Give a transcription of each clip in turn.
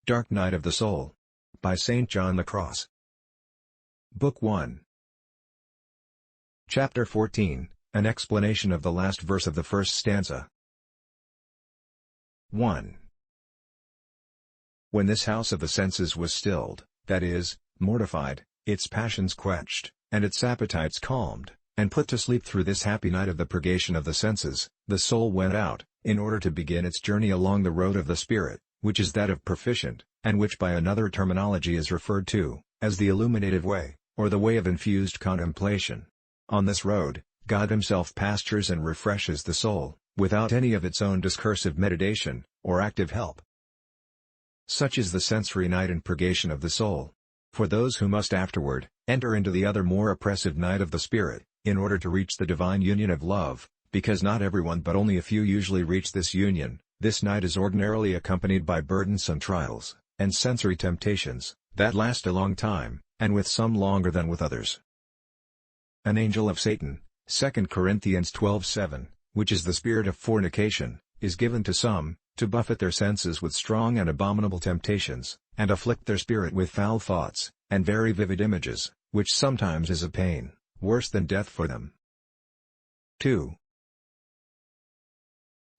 Dark Night of the Soul. By St. John the Cross. Book 1. Chapter 14, an explanation of the last verse of the first stanza. 1. When this house of the senses was stilled, that is, mortified, its passions quenched, and its appetites calmed, and put to sleep through this happy night of the purgation of the senses, the soul went out, in order to begin its journey along the road of the Spirit, which is that of proficient, and which by another terminology is referred to as the illuminative way, or the way of infused contemplation. On this road, God Himself pastures and refreshes the soul, without any of its own discursive meditation, or active help. Such is the sensory night and purgation of the soul. For those who must afterward enter into the other more oppressive night of the Spirit, in order to reach the divine union of love, because not everyone but only a few usually reach this union, this night is ordinarily accompanied by burdensome trials, and sensory temptations, that last a long time, and with some longer than with others. An angel of Satan, 2 Corinthians 12:7, which is the spirit of fornication, is given to some, to buffet their senses with strong and abominable temptations, and afflict their spirit with foul thoughts, and very vivid images, which sometimes is a pain, worse than death for them. 2.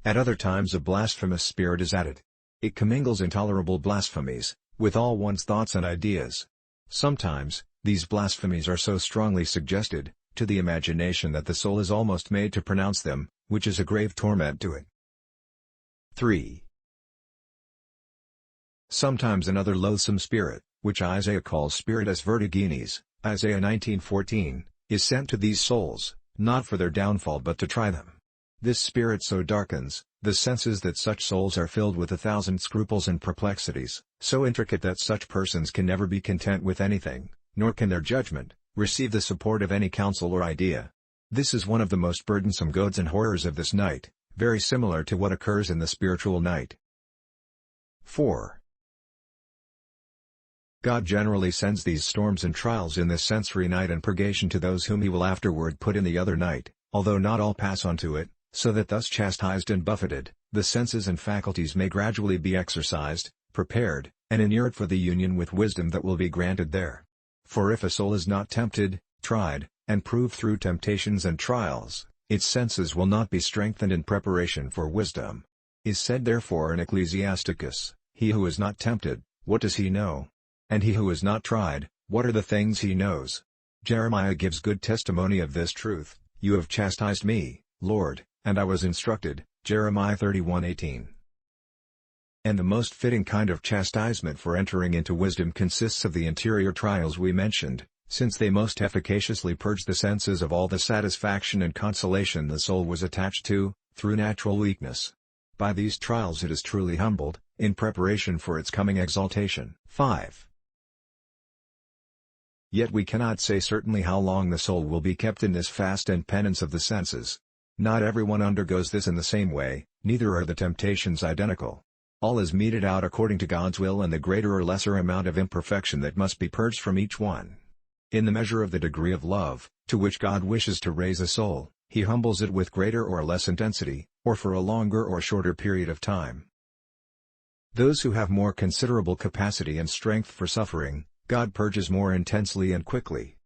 At other times a blasphemous spirit is added. It commingles intolerable blasphemies, with all one's thoughts and ideas. Sometimes, these blasphemies are so strongly suggested, to the imagination that the soul is almost made to pronounce them, which is a grave torment to it. 3. Sometimes another loathsome spirit, which Isaiah calls spiritus vertiginis, Isaiah 19:14, is sent to these souls, not for their downfall but to try them. This spirit so darkens the senses that such souls are filled with 1,000 scruples and perplexities, so intricate that such persons can never be content with anything, nor can their judgment receive the support of any counsel or idea. This is one of the most burdensome goads and horrors of this night, very similar to what occurs in the spiritual night. 4. God generally sends these storms and trials in this sensory night and purgation to those whom He will afterward put in the other night, although not all pass on to it, so that thus chastised and buffeted, the senses and faculties may gradually be exercised, prepared, and inured for the union with wisdom that will be granted there. For if a soul is not tempted, tried, and proved through temptations and trials, its senses will not be strengthened in preparation for wisdom. Is said therefore in Ecclesiasticus, "He who is not tempted, what does he know? And he who is not tried, what are the things he knows?" Jeremiah gives good testimony of this truth, "You have chastised me, Lord, and I was instructed," Jeremiah 31:18. And the most fitting kind of chastisement for entering into wisdom consists of the interior trials we mentioned, since they most efficaciously purge the senses of all the satisfaction and consolation the soul was attached to, through natural weakness. By these trials it is truly humbled, in preparation for its coming exaltation. 5. Yet we cannot say certainly how long the soul will be kept in this fast and penance of the senses. Not everyone undergoes this in the same way, neither are the temptations identical. All is meted out according to God's will and the greater or lesser amount of imperfection that must be purged from each one. In the measure of the degree of love, to which God wishes to raise a soul, He humbles it with greater or less intensity, or for a longer or shorter period of time. Those who have more considerable capacity and strength for suffering, God purges more intensely and quickly.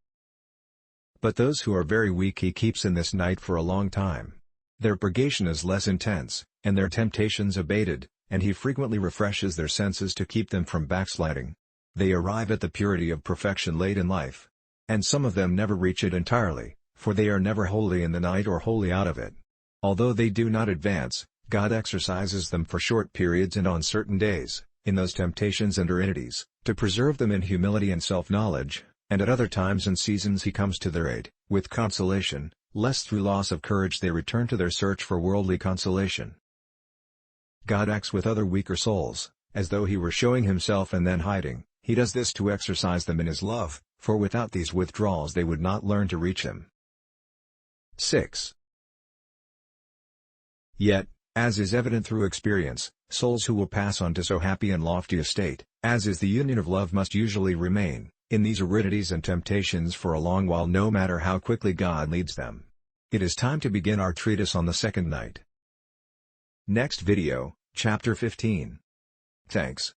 But those who are very weak He keeps in this night for a long time. Their purgation is less intense, and their temptations abated, and He frequently refreshes their senses to keep them from backsliding. They arrive at the purity of perfection late in life. And some of them never reach it entirely, for they are never wholly in the night or wholly out of it. Although they do not advance, God exercises them for short periods and on certain days, in those temptations and irritaties, to preserve them in humility and self-knowledge, and at other times and seasons He comes to their aid, with consolation, lest through loss of courage they return to their search for worldly consolation. God acts with other weaker souls, as though He were showing Himself and then hiding. He does this to exercise them in His love, for without these withdrawals they would not learn to reach Him. 6. Yet, as is evident through experience, souls who will pass on to so happy and lofty a state, as is the union of love, must usually remain in these aridities and temptations for a long while, no matter how quickly God leads them. It is time to begin our treatise on the second night. Next video, Chapter 15. Thanks.